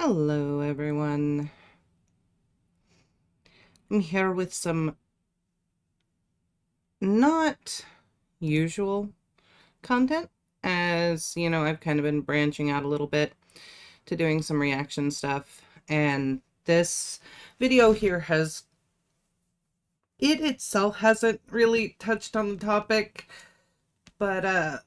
Hello, everyone. I'm here with some not usual content, as you know, I've kind of been branching out a little bit to doing some reaction stuff, and this video here it itself hasn't really touched on the topic, but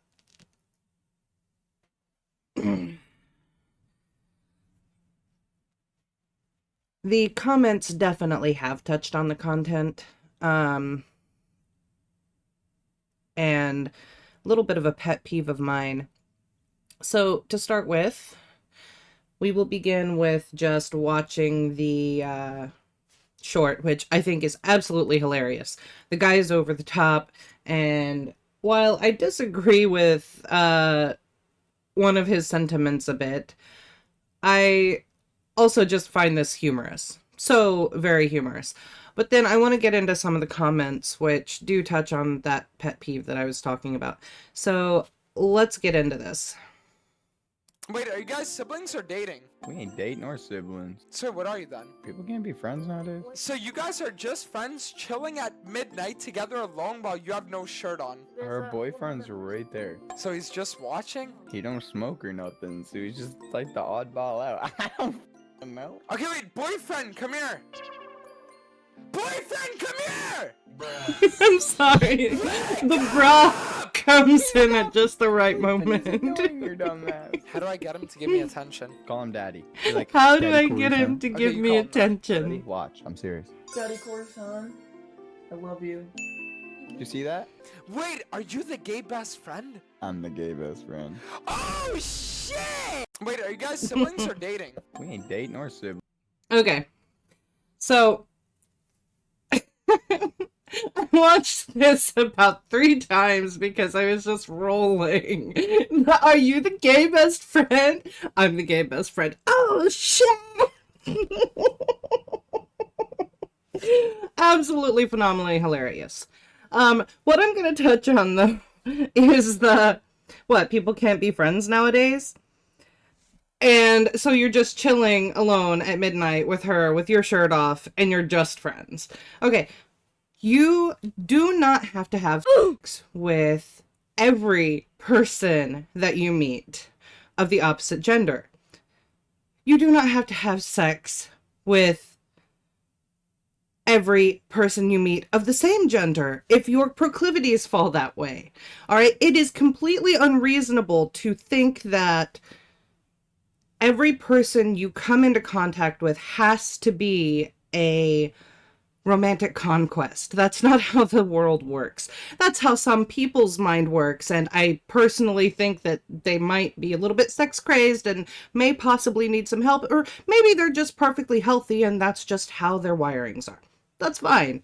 the comments definitely have touched on the content. And a little bit of a pet peeve of mine. So to start with, we will begin with just watching the short, which I think is absolutely hilarious. The guy is over the top, and while I disagree with one of his sentiments a bit, I also just find this humorous. So very humorous. But then I want to get into some of the comments which do touch on that pet peeve that I was talking about. So let's get into this. Wait, are you guys siblings or dating? We ain't dating or siblings. So what are you then? People can't be friends nowadays. So you guys are just friends chilling at midnight together alone while you have no shirt on. Her boyfriend's right there. So he's just watching? He don't smoke or nothing, so he's just like the oddball out. I don't know. Okay, wait, boyfriend, come here. Boyfriend, come here! I'm sorry. The bra comes in at just the right moment. Your dumb ass. How do I get him to give me attention? Call him daddy. Be like, How do I "Daddy get him to Okay, give you me call him that. Ready? attention? Watch, I'm serious. Daddy Corson, I love you. You see that? Wait, are you the gay best friend? I'm the gay best friend. Oh, shit! Wait, are you guys siblings or dating? We ain't dating or siblings. Okay. So I watched this about 3 times because I was just rolling. Are you the gay best friend? I'm the gay best friend. Oh, shit! Absolutely phenomenally hilarious. What I'm going to touch on, though, is what, people can't be friends nowadays? And so you're just chilling alone at midnight with her, with your shirt off, and you're just friends. Okay, you do not have to have sex with every person that you meet of the opposite gender. You do not have to have sex with every person you meet of the same gender if your proclivities fall that way. All right, it is completely unreasonable to think that every person you come into contact with has to be a romantic conquest. That's not how the world works. That's how some people's mind works, and I personally think that they might be a little bit sex crazed and may possibly need some help, or maybe they're just perfectly healthy and that's just how their wirings are. That's fine.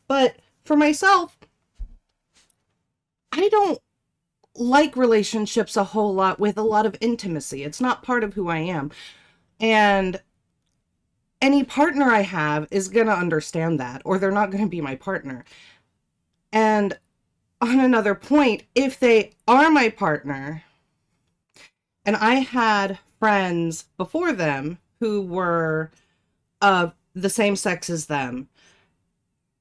But for myself, I don't like relationships a whole lot with a lot of intimacy. It's not part of who I am. And any partner I have is going to understand that, or they're not going to be my partner. And on another point, if they are my partner, and I had friends before them who were of the same sex as them,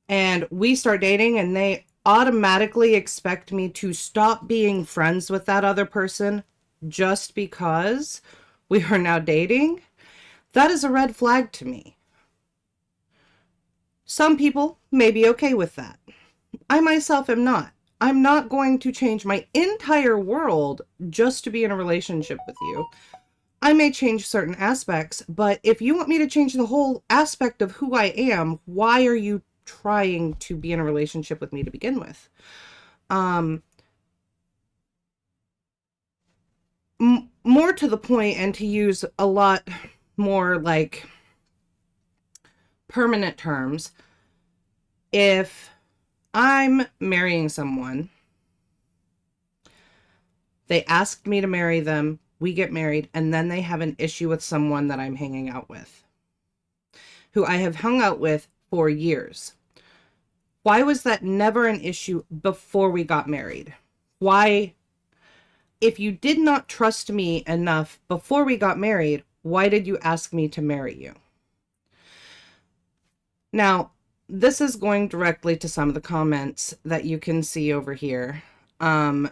and we start dating and they automatically expect me to stop being friends with that other person just because we are now dating, that is a red flag to me. Some people may be okay with that. I myself am not. I'm not going to change my entire world just to be in a relationship with you. I may change certain aspects, but if you want me to change the whole aspect of who I am, why are you trying to be in a relationship with me to begin with? More to the point, and to use a lot more like permanent terms, if I'm marrying someone, they asked me to marry them, we get married, and then they have an issue with someone that I'm hanging out with, who I have hung out with for years. Why was that never an issue before we got married? Why, if you did not trust me enough before we got married, Why did you ask me to marry you? Now, this is going directly to some of the comments that you can see over here. In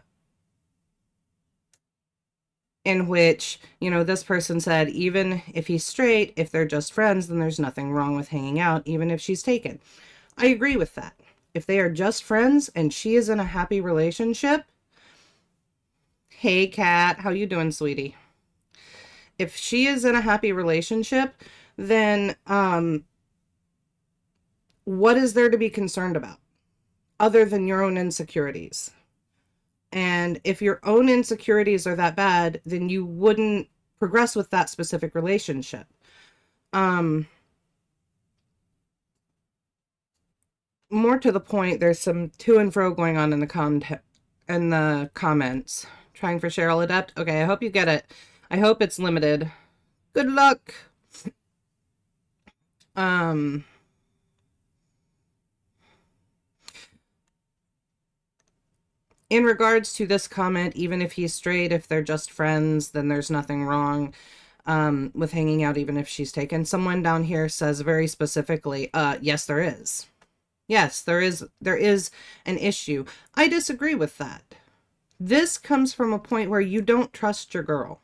which, this person said, even if he's straight, if they're just friends, then there's nothing wrong with hanging out, even if she's taken. I agree with that. If they are just friends and she is in a happy relationship, hey, Kat, how you doing, sweetie? If she is in a happy relationship, then what is there to be concerned about other than your own insecurities? And if your own insecurities are that bad, then you wouldn't progress with that specific relationship. More to the point, there's some to and fro going on in the comments. Trying for Cheryl Adept. Okay, I hope you get it. I hope it's limited. Good luck. In regards to this comment, even if he's straight, if they're just friends, then there's nothing wrong with hanging out, even if she's taken. Someone down here says very specifically, yes, there is. Yes, there is an issue. I disagree with that. This comes from a point where you don't trust your girl.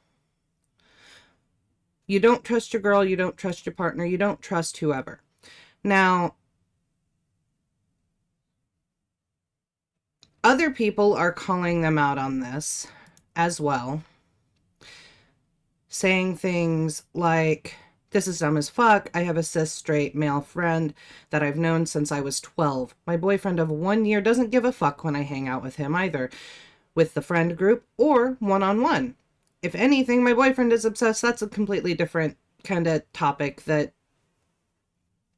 You don't trust your girl, you don't trust your partner, you don't trust whoever. Now, other people are calling them out on this as well, saying things like, this is dumb as fuck. I have a cis straight male friend that I've known since I was 12. My boyfriend of 1 year doesn't give a fuck when I hang out with him either, with the friend group or one-on-one. If anything, my boyfriend is obsessed. That's a completely different kind of topic that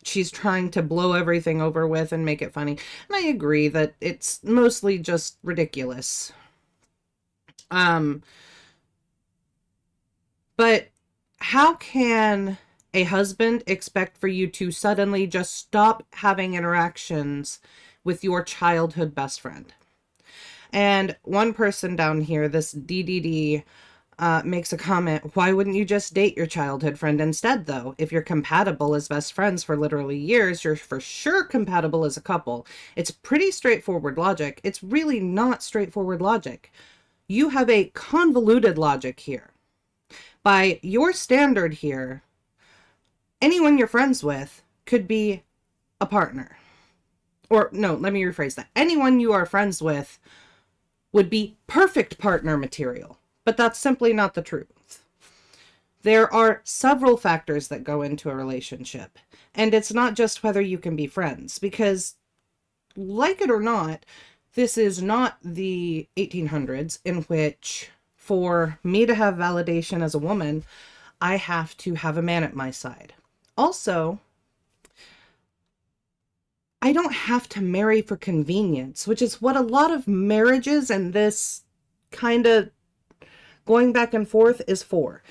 she's trying to blow everything over with and make it funny. And I agree that it's mostly just ridiculous. But how can a husband expect for you to suddenly just stop having interactions with your childhood best friend? And one person down here, this DDD, makes a comment, why wouldn't you just date your childhood friend instead, though? If you're compatible as best friends for literally years, you're for sure compatible as a couple. It's pretty straightforward logic. It's really not straightforward logic. You have a convoluted logic here. By your standard here, anyone you're friends with could be a partner. Or, no, let me rephrase that. Anyone you are friends with would be perfect partner material. But that's simply not the truth. There are several factors that go into a relationship. And it's not just whether you can be friends. Because, like it or not, this is not the 1800s in which, for me to have validation as a woman, I have to have a man at my side. Also, I don't have to marry for convenience, which is what a lot of marriages and this kind of going back and forth is for.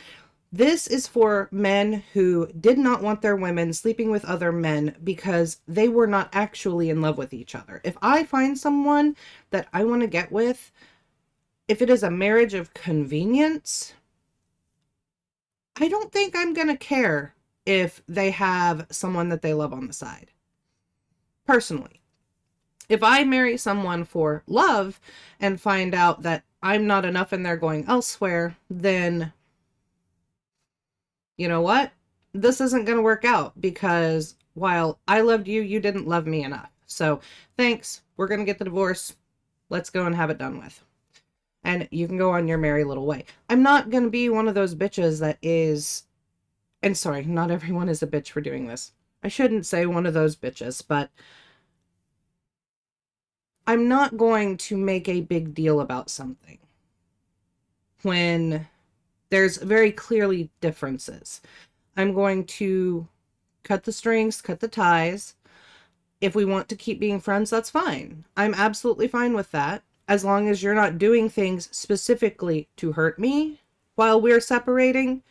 This is for men who did not want their women sleeping with other men because they were not actually in love with each other. If I find someone that I want to get with, if it is a marriage of convenience, I don't think I'm going to care if they have someone that they love on the side. Personally. If I marry someone for love and find out that I'm not enough and they're going elsewhere, then you know what? This isn't going to work out because while I loved you, you didn't love me enough. So thanks. We're going to get the divorce. Let's go and have it done with. And you can go on your merry little way. I'm not going to be one of those bitches that is, and sorry, not everyone is a bitch for doing this. I shouldn't say one of those bitches, but I'm not going to make a big deal about something when there's very clearly differences. I'm going to cut the strings, cut the ties. If we want to keep being friends, that's fine. I'm absolutely fine with that. As long as you're not doing things specifically to hurt me while we're separating,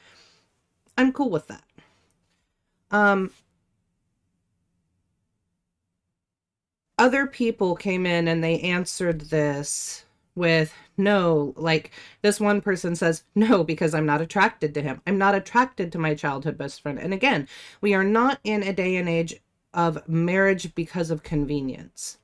I'm cool with that. Other people came in and they answered this with, no, like this one person says, no, because I'm not attracted to him. I'm not attracted to my childhood best friend. And again, we are not in a day and age of marriage because of convenience.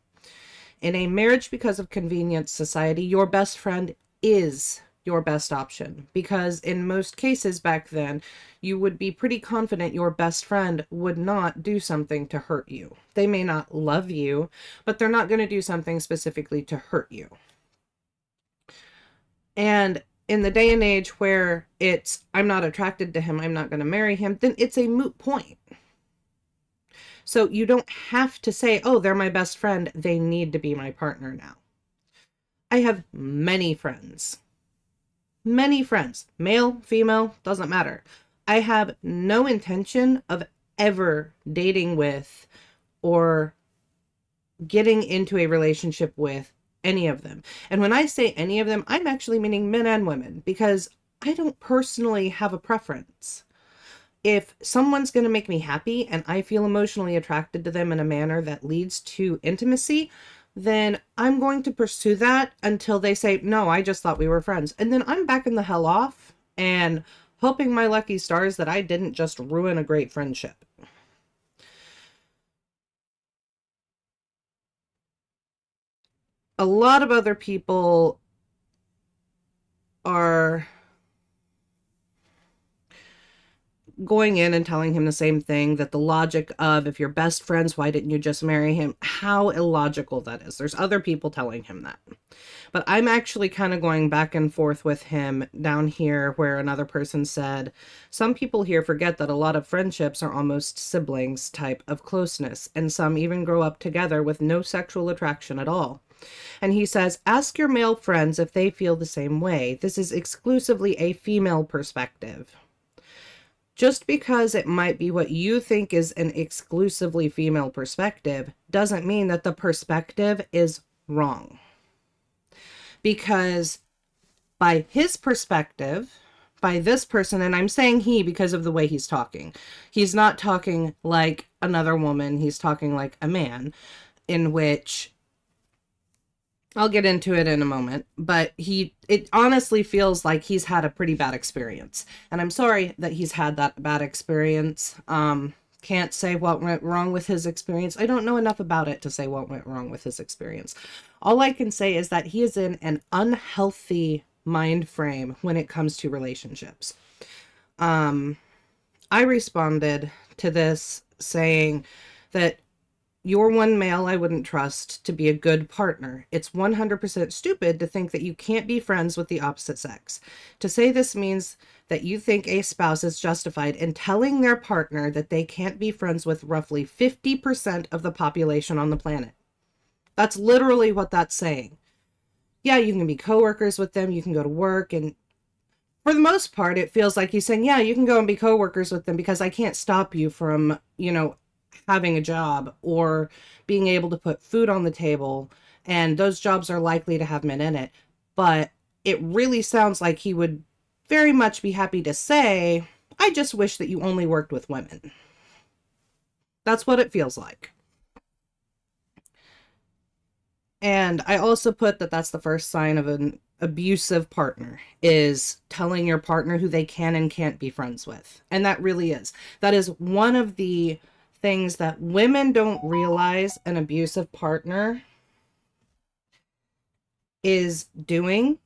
In a marriage because of convenience society, your best friend is your best option, because in most cases back then, you would be pretty confident your best friend would not do something to hurt you. They may not love you, but they're not going to do something specifically to hurt you. And in the day and age where it's, I'm not attracted to him, I'm not going to marry him, then it's a moot point. So you don't have to say, oh, they're my best friend, they need to be my partner now. I have many friends, male, female, doesn't matter. I have no intention of ever dating with or getting into a relationship with any of them. And when I say any of them, I'm actually meaning men and women, because I don't personally have a preference. If someone's going to make me happy and I feel emotionally attracted to them in a manner that leads to intimacy, then I'm going to pursue that until they say, no, I just thought we were friends. And then I'm backing the hell off and hoping my lucky stars that I didn't just ruin a great friendship. A lot of other people are going in and telling him the same thing, that the logic of, if you're best friends, why didn't you just marry him? How illogical that is. There's other people telling him that. But I'm actually kind of going back and forth with him down here, where another person said, some people here forget that a lot of friendships are almost siblings type of closeness, and some even grow up together with no sexual attraction at all. And he says, ask your male friends if they feel the same way. This is exclusively a female perspective. Just because it might be what you think is an exclusively female perspective doesn't mean that the perspective is wrong. Because by his perspective, by this person, and I'm saying he because of the way he's talking, he's not talking like another woman, he's talking like a man, in which I'll get into it in a moment, but it honestly feels like he's had a pretty bad experience. And I'm sorry that he's had that bad experience. Can't say what went wrong with his experience. I don't know enough about it to say what went wrong with his experience. All I can say is that he is in an unhealthy mind frame when it comes to relationships. I responded to this saying that you're one male I wouldn't trust to be a good partner. It's 100% stupid to think that you can't be friends with the opposite sex. To say this means that you think a spouse is justified in telling their partner that they can't be friends with roughly 50% of the population on the planet. That's literally what that's saying. Yeah, you can be coworkers with them, you can go to work, and for the most part, it feels like he's saying, yeah, you can go and be coworkers with them because I can't stop you from, having a job or being able to put food on the table, and those jobs are likely to have men in it. But it really sounds like he would very much be happy to say, I just wish that you only worked with women. That's what it feels like. And I also put that that's the first sign of an abusive partner, is telling your partner who they can and can't be friends with. And that really is. That is one of the things that women don't realize an abusive partner is doing,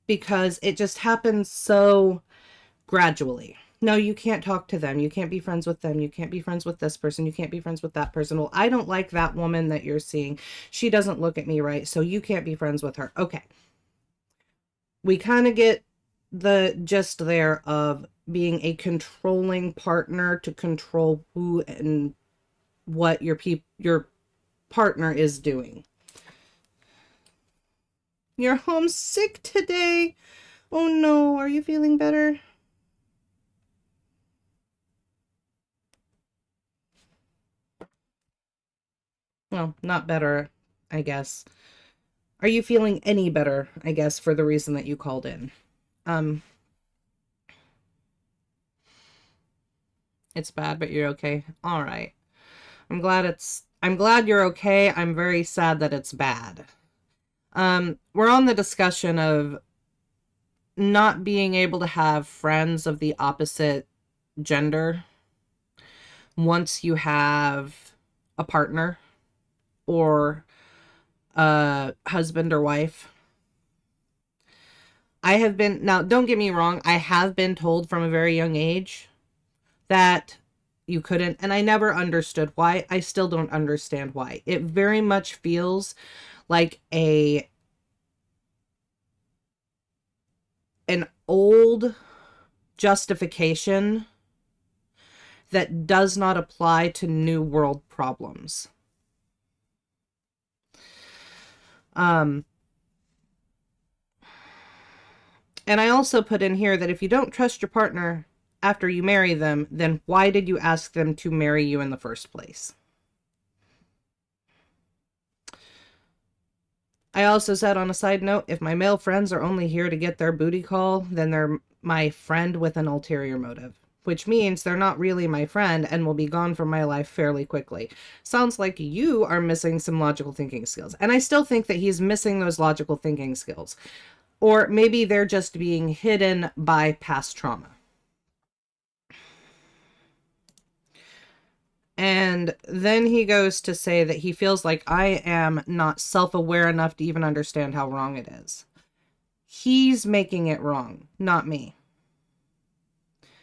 because it just happens so gradually. No, you can't talk to them. You can't be friends with them. You can't be friends with this person. You can't be friends with that person. Well, I don't like that woman that you're seeing. She doesn't look at me right, so you can't be friends with her. Okay. We kind of get the gist there of being a controlling partner to control who and what your partner is doing. You're homesick today. Oh no, are you feeling better? Well, not better, I guess. Are you feeling any better, I guess, for the reason that you called in? It's bad, but you're okay. All right. I'm glad you're okay. I'm very sad that it's bad. We're on the discussion of not being able to have friends of the opposite gender once you have a partner or a husband or wife. I have been, now don't get me wrong, I have been told from a very young age that you couldn't, and I never understood why. I still don't understand why. It very much feels like an old justification that does not apply to new world problems. And I also put in here that if you don't trust your partner after you marry them, then why did you ask them to marry you in the first place? I also said on a side note, if my male friends are only here to get their booty call, then they're my friend with an ulterior motive, which means they're not really my friend and will be gone from my life fairly quickly. Sounds like you are missing some logical thinking skills. And I still think that he's missing those logical thinking skills. Or maybe they're just being hidden by past trauma. And then he goes to say that he feels like I am not self-aware enough to even understand how wrong it is. He's making it wrong, not me.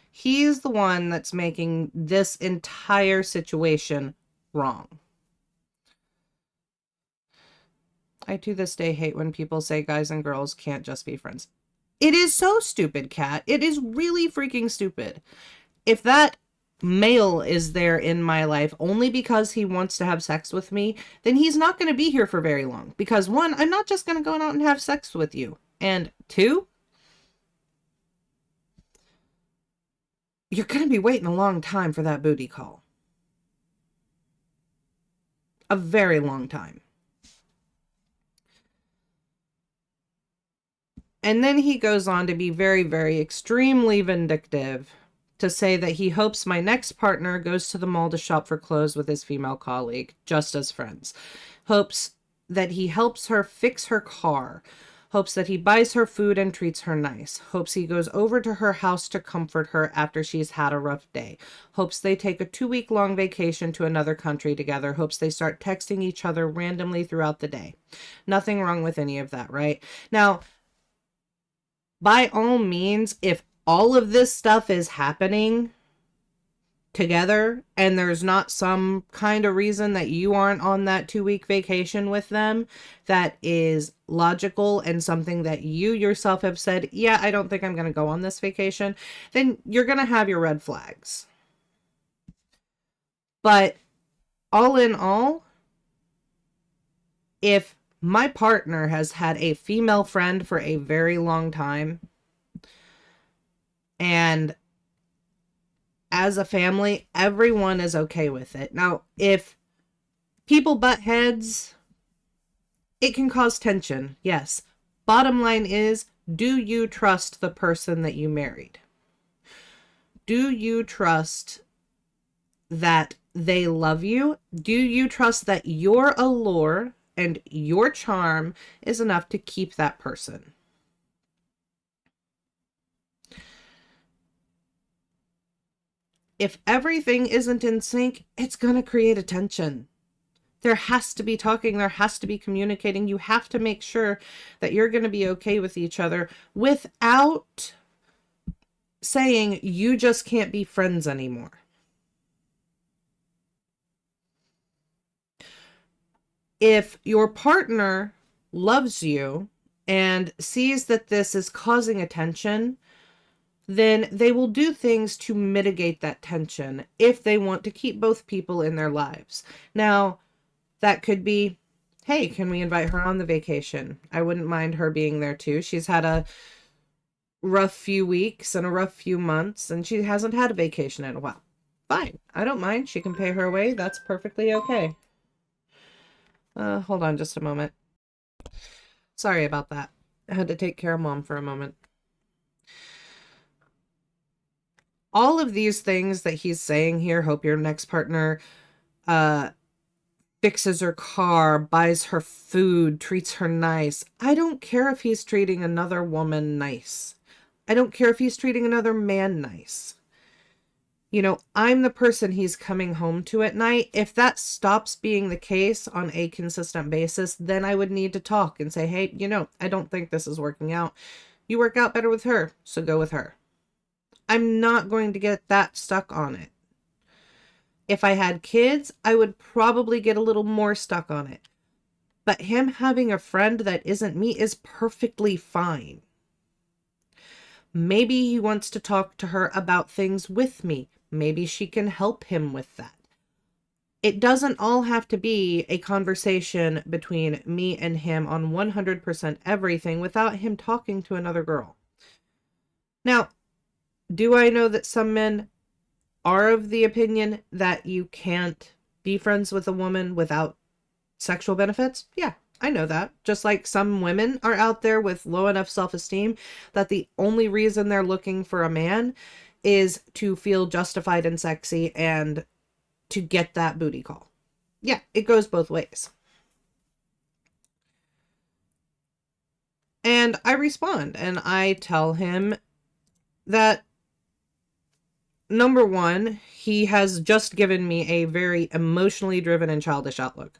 He's the one that's making this entire situation wrong. I to this day hate when people say guys and girls can't just be friends. It is so stupid, Kat. It is really freaking stupid. If that male is there in my life only because he wants to have sex with me, then he's not going to be here for very long. Because one, I'm not just going to go out and have sex with you. And two, you're going to be waiting a long time for that booty call. A very long time. And then he goes on to be very, very extremely vindictive, to say that he hopes my next partner goes to the mall to shop for clothes with his female colleague, just as friends. Hopes that he helps her fix her car. Hopes that he buys her food and treats her nice. Hopes he goes over to her house to comfort her after she's had a rough day. Hopes they take a 2-week-long vacation to another country together. Hopes they start texting each other randomly throughout the day. Nothing wrong with any of that, right? Now, by all means, if all of this stuff is happening together and there's not some kind of reason that you aren't on that 2-week vacation with them that is logical and something that you yourself have said, yeah, I don't think I'm going to go on this vacation, then you're going to have your red flags. But all in all, if my partner has had a female friend for a very long time, and as a family, everyone is okay with it. Now, if people butt heads, it can cause tension, yes. Bottom line is, do you trust the person that you married? Do you trust that they love you? Do you trust that your allure and your charm is enough to keep that person? If everything isn't in sync, it's going to create a tension. There has to be talking. There has to be communicating. You have to make sure that you're going to be okay with each other without saying you just can't be friends anymore. If your partner loves you and sees that this is causing a tension, then they will do things to mitigate that tension if they want to keep both people in their lives. Now, that could be, hey, can we invite her on the vacation? I wouldn't mind her being there too. She's had a rough few weeks and a rough few months, and she hasn't had a vacation in a while. Fine, I don't mind. She can pay her way. That's perfectly okay. Hold on just a moment. Sorry about that. I had to take care of Mom for a moment. All of these things that he's saying here, hope your next partner fixes her car, buys her food, treats her nice. I don't care if he's treating another woman nice. I don't care if he's treating another man nice. You know, I'm the person he's coming home to at night. If that stops being the case on a consistent basis, then I would need to talk and say, hey, you know, I don't think this is working out. You work out better with her, so go with her. I'm not going to get that stuck on it. If I had kids, I would probably get a little more stuck on it. But him having a friend that isn't me is perfectly fine. Maybe he wants to talk to her about things with me. Maybe she can help him with that. It doesn't all have to be a conversation between me and him on 100% everything without him talking to another girl. Now, do I know that some men are of the opinion that you can't be friends with a woman without sexual benefits? Yeah, I know that. Just like some women are out there with low enough self-esteem that the only reason they're looking for a man is to feel justified and sexy and to get that booty call. Yeah, it goes both ways. And I respond and I tell him that, number one, he has just given me a very emotionally driven and childish outlook.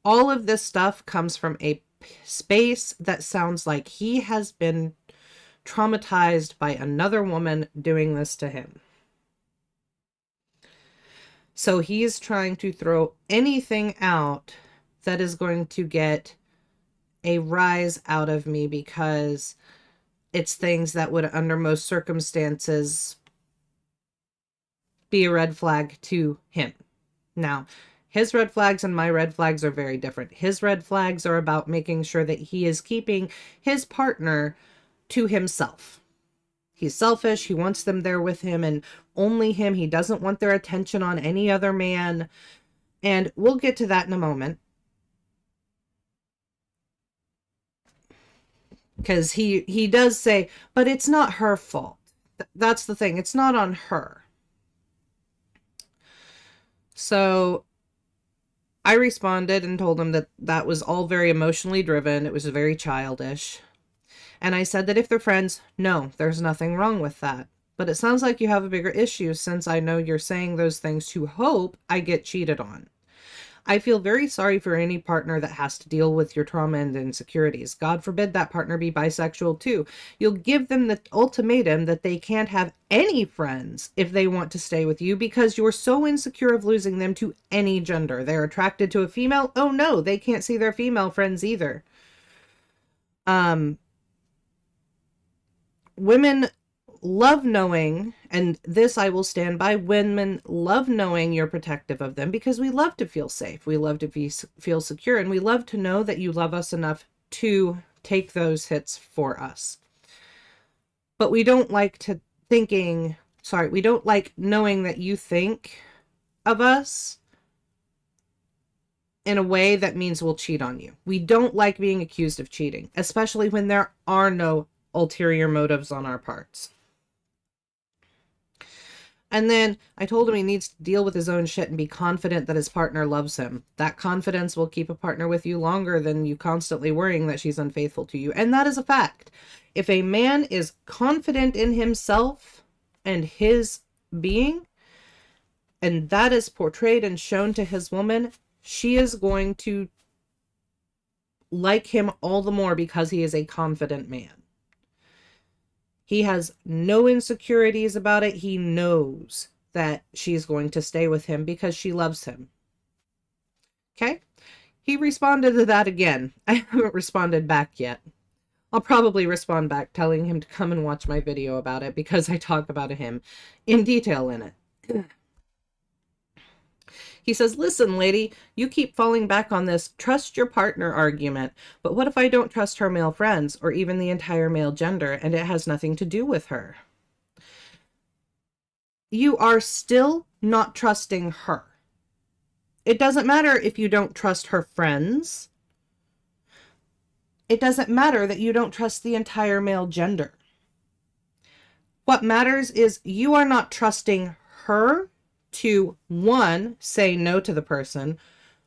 All of this stuff comes from a space that sounds like he has been traumatized by another woman doing this to him. So he's trying to throw anything out that is going to get a rise out of me because it's things that would, under most circumstances, be a red flag to him. Now, his red flags and my red flags are very different. His red flags are about making sure that he is keeping his partner to himself. He's selfish. He wants them there with him and only him. He doesn't want their attention on any other man. And we'll get to that in a moment. Because he does say, but it's not her fault. That's the thing. It's not on her. So I responded and told him that that was all very emotionally driven. It was very childish. And I said that if they're friends, no, there's nothing wrong with that. But it sounds like you have a bigger issue since I know you're saying those things to hope I get cheated on. I feel very sorry for any partner that has to deal with your trauma and insecurities. God forbid that partner be bisexual too. You'll give them the ultimatum that they can't have any friends if they want to stay with you because you're so insecure of losing them to any gender. They're attracted to a female. Oh no, they can't see their female friends either. Women love knowing, and this I will stand by, women love knowing you're protective of them because we love to feel safe. We love to feel secure, and we love to know that you love us enough to take those hits for us. But we don't like we don't like knowing that you think of us in a way that means we'll cheat on you. We don't like being accused of cheating, especially when there are no ulterior motives on our parts. And then I told him he needs to deal with his own shit and be confident that his partner loves him. That confidence will keep a partner with you longer than you constantly worrying that she's unfaithful to you. And that is a fact. If a man is confident in himself and his being, and that is portrayed and shown to his woman, she is going to like him all the more because he is a confident man. He has no insecurities about it. He knows that she's going to stay with him because she loves him. Okay? He responded to that again. I haven't responded back yet. I'll probably respond back telling him to come and watch my video about it because I talk about him in detail in it. He says, listen, lady, you keep falling back on this trust your partner argument, but what if I don't trust her male friends or even the entire male gender and it has nothing to do with her? You are still not trusting her. It doesn't matter if you don't trust her friends. It doesn't matter that you don't trust the entire male gender. What matters is you are not trusting her to, one, say no to the person,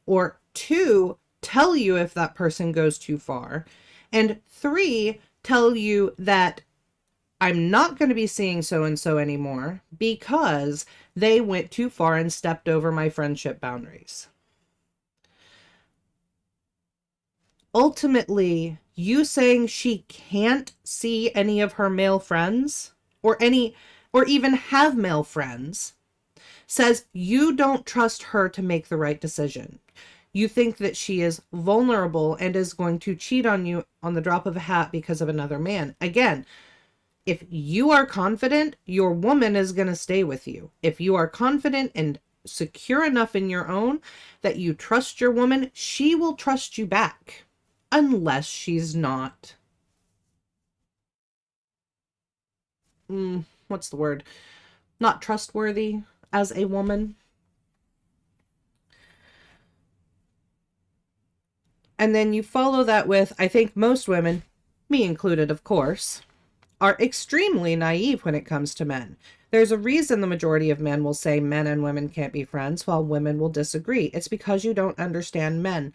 or 2, tell you if that person goes too far. And 3, tell you that I'm not going to be seeing so and so anymore because they went too far and stepped over my friendship boundaries. Ultimately, you saying she can't see any of her male friends or even have male friends says you don't trust her to make the right decision. You think that she is vulnerable and is going to cheat on you on the drop of a hat because of another man. Again, if you are confident, your woman is going to stay with you. If you are confident and secure enough in your own that you trust your woman, she will trust you back. Unless she's not. What's the word? Not trustworthy as a woman. And then you follow that with, I think most women, me included, of course, are extremely naive when it comes to men. There's a reason the majority of men will say men and women can't be friends while women will disagree. It's because you don't understand men.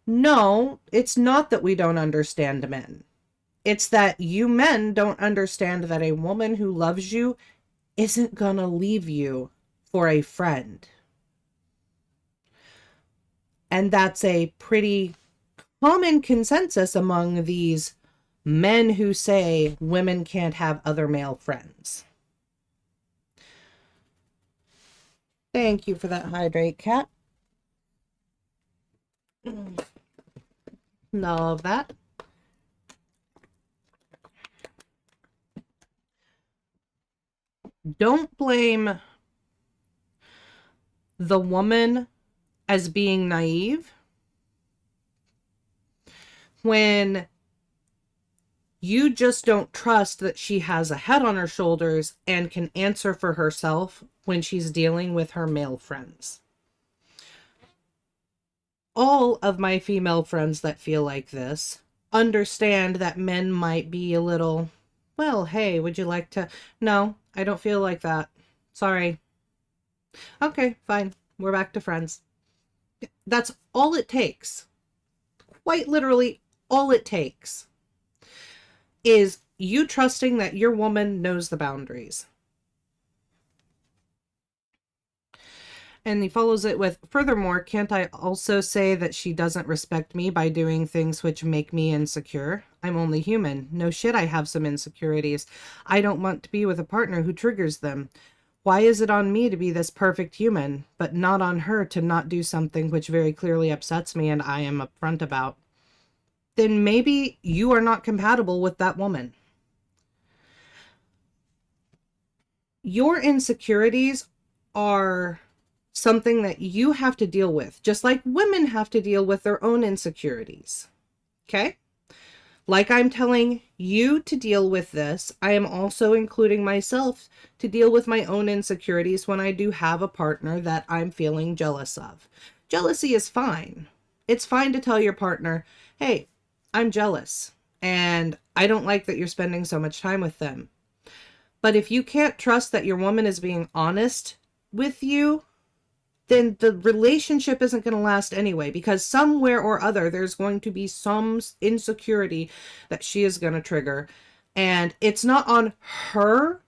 No, it's not that we don't understand men. It's that you men don't understand that a woman who loves you isn't gonna leave you for a friend. And that's a pretty common consensus among these men who say women can't have other male friends. Thank you for that hydrate, cat. Love that. Don't blame the woman as being naive when you just don't trust that she has a head on her shoulders and can answer for herself when she's dealing with her male friends. All of my female friends that feel like this understand that men might be a little, well, hey, would you like to? No, I don't feel like that. Sorry. Okay, fine. We're back to friends. That's all it takes. Quite literally, all it takes is you trusting that your woman knows the boundaries. And he follows it with, furthermore, can't I also say that she doesn't respect me by doing things which make me insecure? I'm only human. No shit, I have some insecurities. I don't want to be with a partner who triggers them. Why is it on me to be this perfect human, but not on her to not do something which very clearly upsets me and I am upfront about? Then maybe you are not compatible with that woman. Your insecurities are something that you have to deal with, just like women have to deal with their own insecurities. Okay? Like I'm telling you to deal with this, I am also including myself to deal with my own insecurities when I do have a partner that I'm feeling jealous of. Jealousy is fine. It's fine to tell your partner, hey, I'm jealous and I don't like that you're spending so much time with them. But if you can't trust that your woman is being honest with you, then the relationship isn't going to last anyway, because somewhere or other there's going to be some insecurity that she is going to trigger. And it's not on her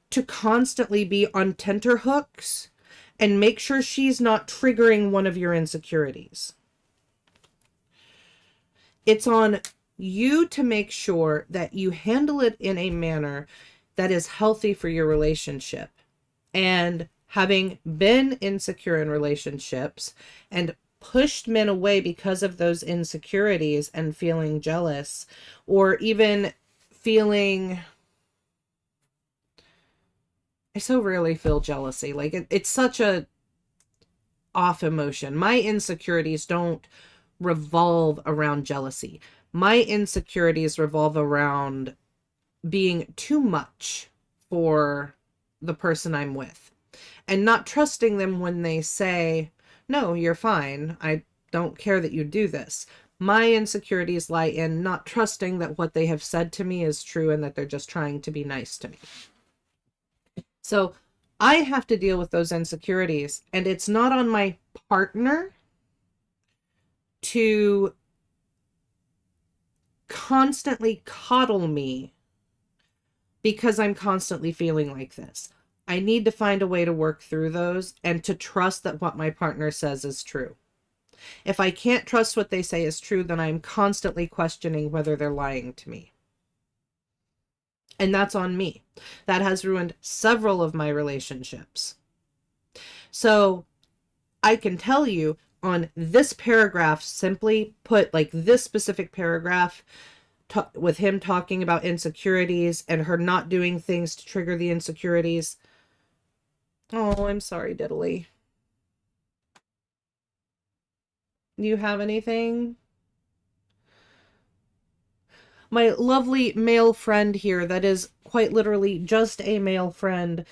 to constantly be on tenterhooks and make sure she's not triggering one of your insecurities. It's on you to make sure that you handle it in a manner that is healthy for your relationship. And having been insecure in relationships and pushed men away because of those insecurities and feeling jealous, or even feeling, I so rarely feel jealousy. Like it's such a off emotion. My insecurities don't revolve around jealousy. My insecurities revolve around being too much for the person I'm with and not trusting them when they say, no, you're fine. I don't care that you do this. My insecurities lie in not trusting that what they have said to me is true and that they're just trying to be nice to me. So I have to deal with those insecurities, and it's not on my partner to constantly coddle me because I'm constantly feeling like this. I need to find a way to work through those and to trust that what my partner says is true. If I can't trust what they say is true, then I'm constantly questioning whether they're lying to me. And that's on me. That has ruined several of my relationships. So I can tell you on this paragraph, simply put, like this specific paragraph, with him talking about insecurities and her not doing things to trigger the insecurities. Oh, I'm sorry, Diddly. You have anything? My lovely male friend here, that is quite literally just a male friend,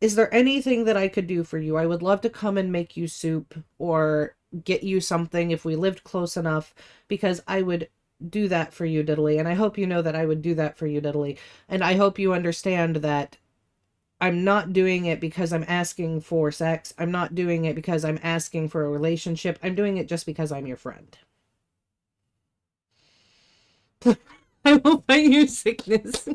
is there anything that I could do for you? I would love to come and make you soup or get you something if we lived close enough, because I would do that for you, Diddly. And I hope you know that I would do that for you, Diddly. And I hope you understand that I'm not doing it because I'm asking for sex. I'm not doing it because I'm asking for a relationship. I'm doing it just because I'm your friend. I will fight you, sickness.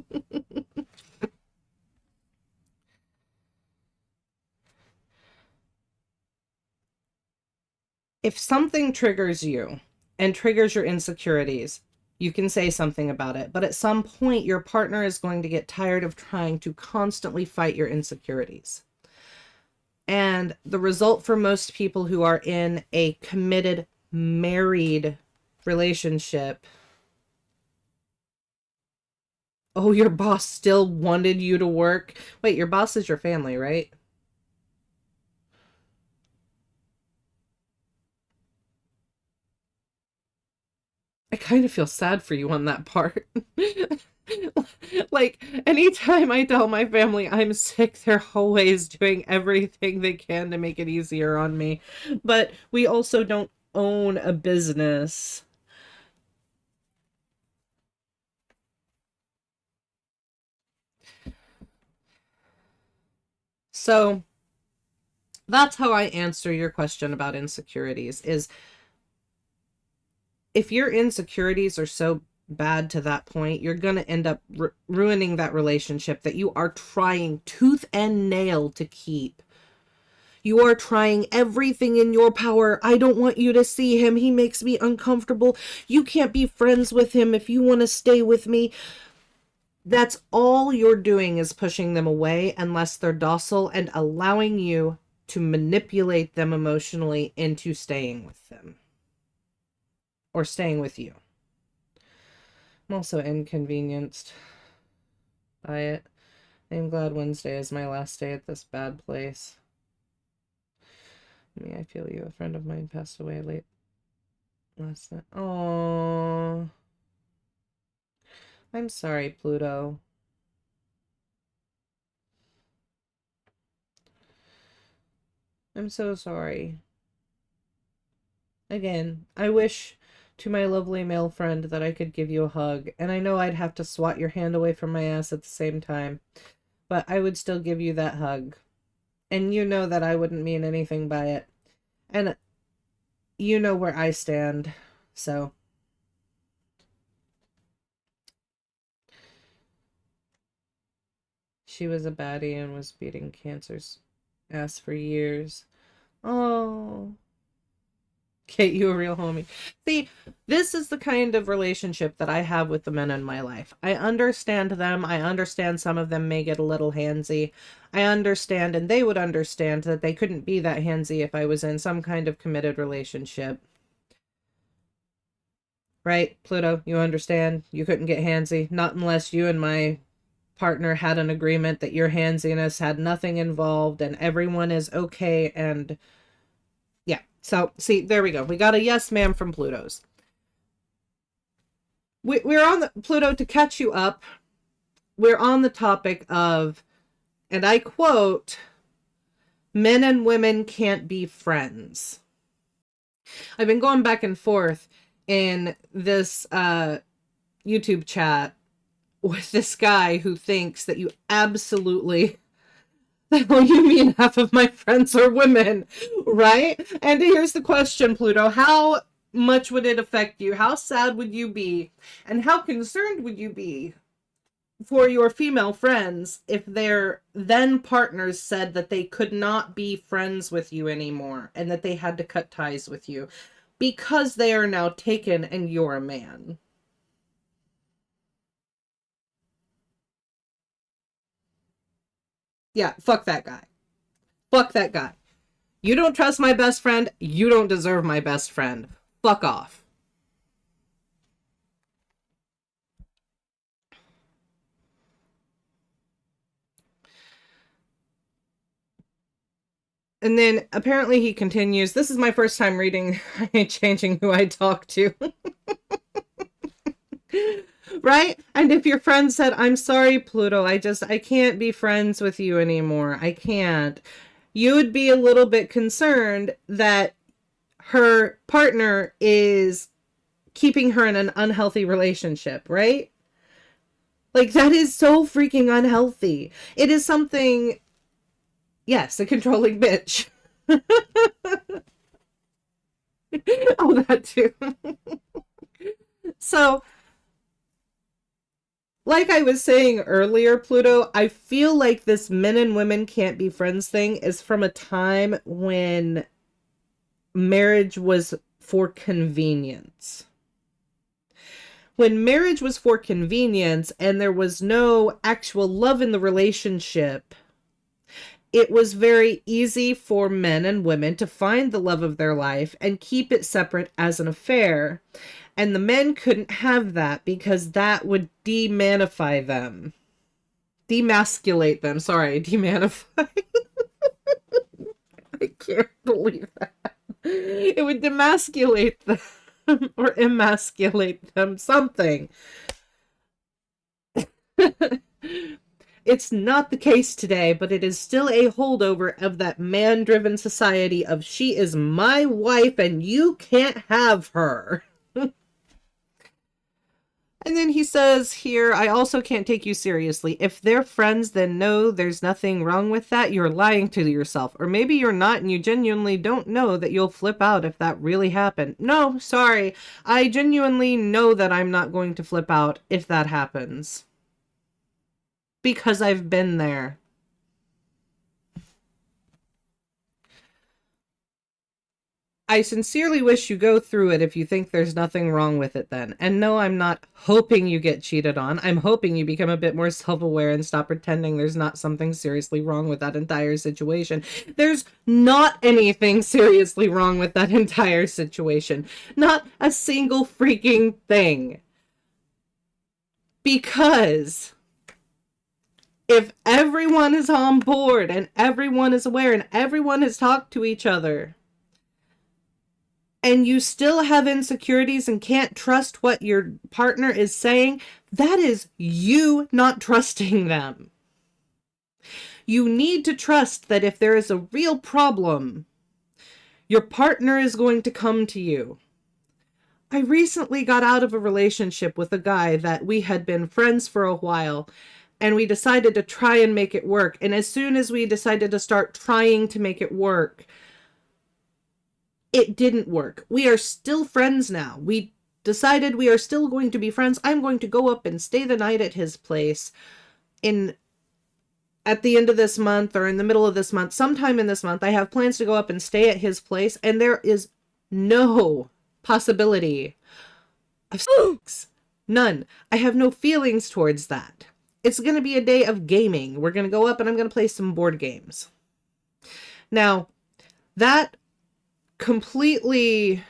If something triggers you and triggers your insecurities, you can say something about it. But at some point, your partner is going to get tired of trying to constantly fight your insecurities. And the result for most people who are in a committed, married relationship. Oh, your boss still wanted you to work. Wait, your boss is your family, right? I kind of feel sad for you on that part. Like, anytime I tell my family I'm sick, they're always doing everything they can to make it easier on me. But we also don't own a business. So that's how I answer your question about insecurities, is if your insecurities are so bad to that point, you're going to end up ruining that relationship that you are trying tooth and nail to keep. You are trying everything in your power. I don't want you to see him. He makes me uncomfortable. You can't be friends with him if you want to stay with me. That's all you're doing, is pushing them away unless they're docile and allowing you to manipulate them emotionally into staying with them. Or staying with you. I'm also inconvenienced by it. I'm glad Wednesday is my last day at this bad place. I feel you. A friend of mine passed away late last night. Oh, I'm sorry, Pluto. I'm so sorry. Again, I wish to my lovely male friend that I could give you a hug, and I know I'd have to swat your hand away from my ass at the same time, but I would still give you that hug. And you know that I wouldn't mean anything by it. And you know where I stand, so. She was a baddie and was beating cancer's ass for years. Oh. Kate, you a real homie. See, this is the kind of relationship that I have with the men in my life. I understand them. I understand some of them may get a little handsy. I understand, and they would understand, that they couldn't be that handsy if I was in some kind of committed relationship. Right, Pluto? You understand? You couldn't get handsy. Not unless you and my partner had an agreement that your handsiness had nothing involved and everyone is okay. And yeah, so see, there we go. We got a yes ma'am from Pluto's. We're on the Pluto, to catch you up. We're on the topic of, and I quote, men and women can't be friends. I've been going back and forth in this YouTube chat with this guy who thinks that you absolutely, well, you mean half of my friends are women, right? And here's the question, Pluto. How much would it affect you? How sad would you be? And how concerned would you be for your female friends if their then partners said that they could not be friends with you anymore and that they had to cut ties with you because they are now taken and you're a man? Yeah, fuck that guy. Fuck that guy. You don't trust my best friend. You don't deserve my best friend. Fuck off. And then apparently he continues, this is my first time reading Changing Who I Talk To. Right? And if your friend said, I'm sorry, Pluto, I can't be friends with you anymore. I can't. You would be a little bit concerned that her partner is keeping her in an unhealthy relationship, right? Like, that is so freaking unhealthy. It is something, yes, a controlling bitch. Oh, that too. So, like I was saying earlier, Pluto, I feel like this men and women can't be friends thing is from a time when marriage was for convenience. When marriage was for convenience and there was no actual love in the relationship, it was very easy for men and women to find the love of their life and keep it separate as an affair. And the men couldn't have that because that would demanify them. Demasculate them. Sorry, demanify. I can't believe that. It would demasculate them or emasculate them. Something. It's not the case today, but it is still a holdover of that man-driven society of she is my wife and you can't have her. And then he says here, I also can't take you seriously. If they're friends, then no, there's nothing wrong with that. You're lying to yourself. Or maybe you're not and you genuinely don't know that you'll flip out if that really happened. No, sorry. I genuinely know that I'm not going to flip out if that happens. Because I've been there. I sincerely wish you go through it if you think there's nothing wrong with it then. And no, I'm not hoping you get cheated on. I'm hoping you become a bit more self-aware and stop pretending there's not something seriously wrong with that entire situation. There's not anything seriously wrong with that entire situation. Not a single freaking thing. Because if everyone is on board and everyone is aware and everyone has talked to each other, and you still have insecurities and can't trust what your partner is saying, that is you not trusting them. You need to trust that if there is a real problem, your partner is going to come to you. I recently got out of a relationship with a guy that we had been friends for a while, and we decided to try and make it work. And as soon as we decided to start trying to make it work, it didn't work. We are still friends now. We decided we are still going to be friends. I'm going to go up and stay the night at his place at the end of this month or in the middle of this month. Sometime in this month, I have plans to go up and stay at his place, and there is no possibility of sex. None. I have no feelings towards that. It's going to be a day of gaming. We're going to go up and I'm going to play some board games. Now, that completely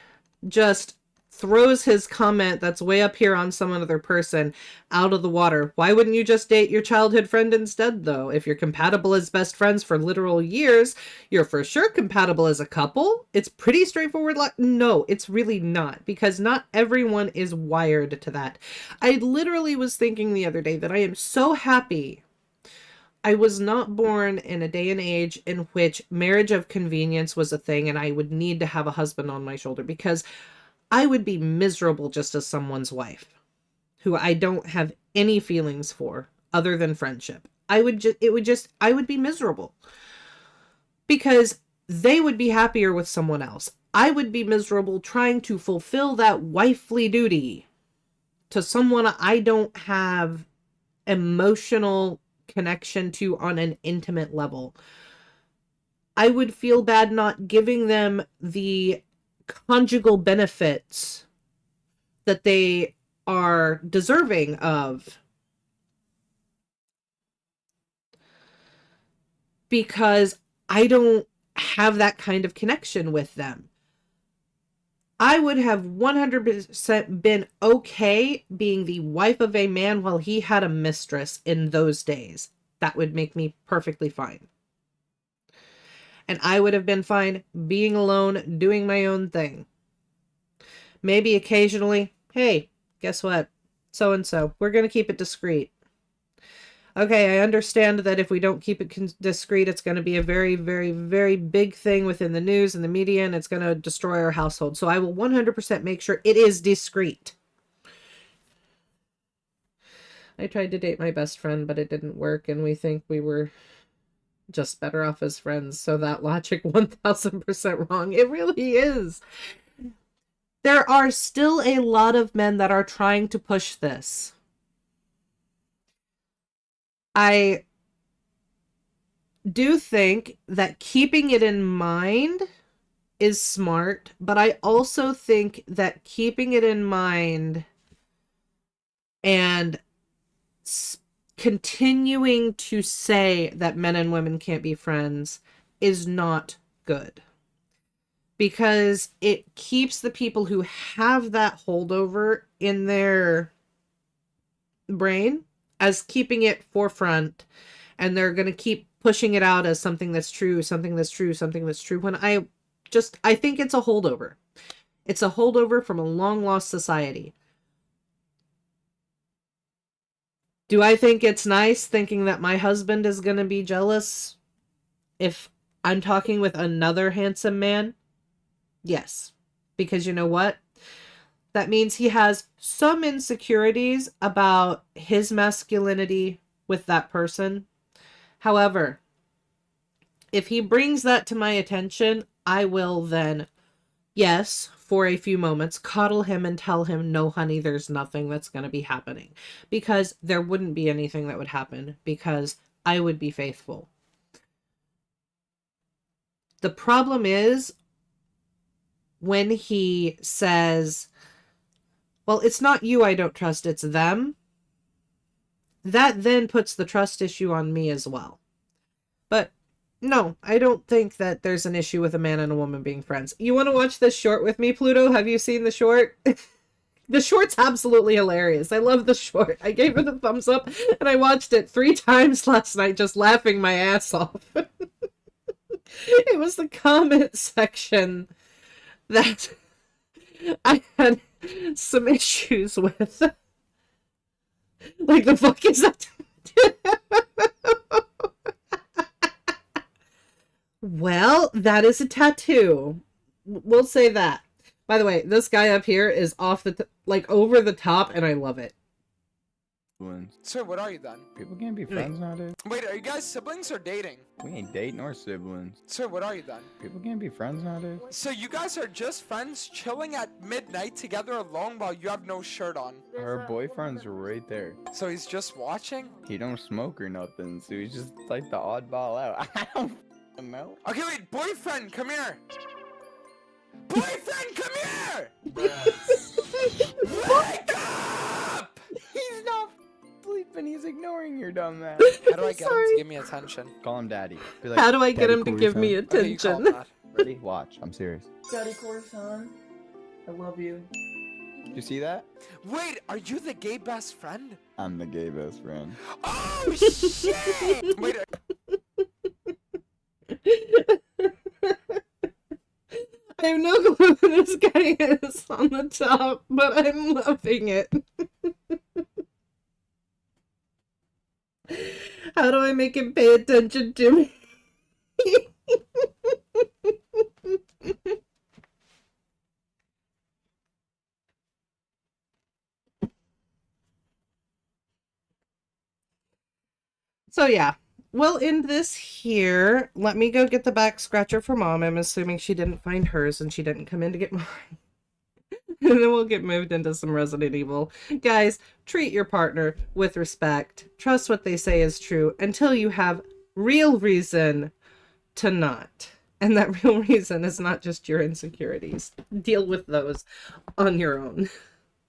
just throws his comment that's way up here on some other person out of the water. Why wouldn't you just date your childhood friend instead, though? If you're compatible as best friends for literal years, you're for sure compatible as a couple. It's pretty straightforward. No, it's really not, because not everyone is wired to that. I literally was thinking the other day that I am so happy I was not born in a day and age in which marriage of convenience was a thing and I would need to have a husband on my shoulder, because I would be miserable just as someone's wife who I don't have any feelings for other than friendship. I would be miserable because they would be happier with someone else. I would be miserable trying to fulfill that wifely duty to someone I don't have emotional connection to on an intimate level. I would feel bad not giving them the conjugal benefits that they are deserving of, because I don't have that kind of connection with them. I would have 100% been okay being the wife of a man while he had a mistress in those days. That would make me perfectly fine. And I would have been fine being alone, doing my own thing. Maybe occasionally, hey, guess what? So-and-so, we're going to keep it discreet. Okay, I understand that if we don't keep it discreet, it's going to be a very, very, very big thing within the news and the media, and it's going to destroy our household. So I will 100% make sure it is discreet. I tried to date my best friend, but it didn't work, and we think we were just better off as friends. So that logic 1000% wrong. It really is. There are still a lot of men that are trying to push this. I do think that keeping it in mind is smart, but I also think that keeping it in mind and continuing to say that men and women can't be friends is not good, because it keeps the people who have that holdover in their brain as keeping it forefront, and they're going to keep pushing it out as something that's true, something that's true, something that's true, when I think it's a holdover. It's a holdover from a long lost society. Do I think it's nice thinking that my husband is going to be jealous if I'm talking with another handsome man? Yes. Because you know what? That means he has some insecurities about his masculinity with that person. However, if he brings that to my attention, I will then, yes, for a few moments, coddle him and tell him, no, honey, there's nothing that's going to be happening. Because there wouldn't be anything that would happen, because I would be faithful. The problem is when he says, well, it's not you I don't trust, it's them. That then puts the trust issue on me as well. But no, I don't think that there's an issue with a man and a woman being friends. You want to watch this short with me, Pluto? Have you seen the short? The short's absolutely hilarious. I love the short. I gave it a thumbs up, and I watched it 3 times last night just laughing my ass off. It was the comment section that I had some issues with. Like, the fuck is that? Well, that is a tattoo. We'll say that. By the way, this guy up here is off the like over the top, and I love it. So what are you then? People can't be friends nowadays. Wait, are you guys siblings or dating? We ain't dating or siblings. So what are you then? People can't be friends nowadays. So you guys are just friends chilling at midnight together alone while you have no shirt on. Her boyfriend's right there. So he's just watching? He don't smoke or nothing, so he's just like the oddball out. I don't know. Okay, wait, boyfriend, come here. Boyfriend, come here! Wake up! He's not sleeping. He's ignoring your dumb ass. How do I get him to give me attention? Call him daddy. Be like, How do I get "Daddy him to Corey, give son." me Okay, you call him attention? that. Ready? Watch. I'm serious. Daddy Corson, I love you. You see that? Wait, are you the gay best friend? I'm the gay best friend. Oh, shit! Wait, I have no clue who this guy is on the top, but I'm loving it. How do I make him pay attention to me? So yeah, we'll end this here. Let me go get the back scratcher for Mom. I'm assuming she didn't find hers and she didn't come in to get mine. And then we'll get moved into some Resident Evil. Guys, treat your partner with respect. Trust what they say is true until you have real reason to not. And that real reason is not just your insecurities. Deal with those on your own.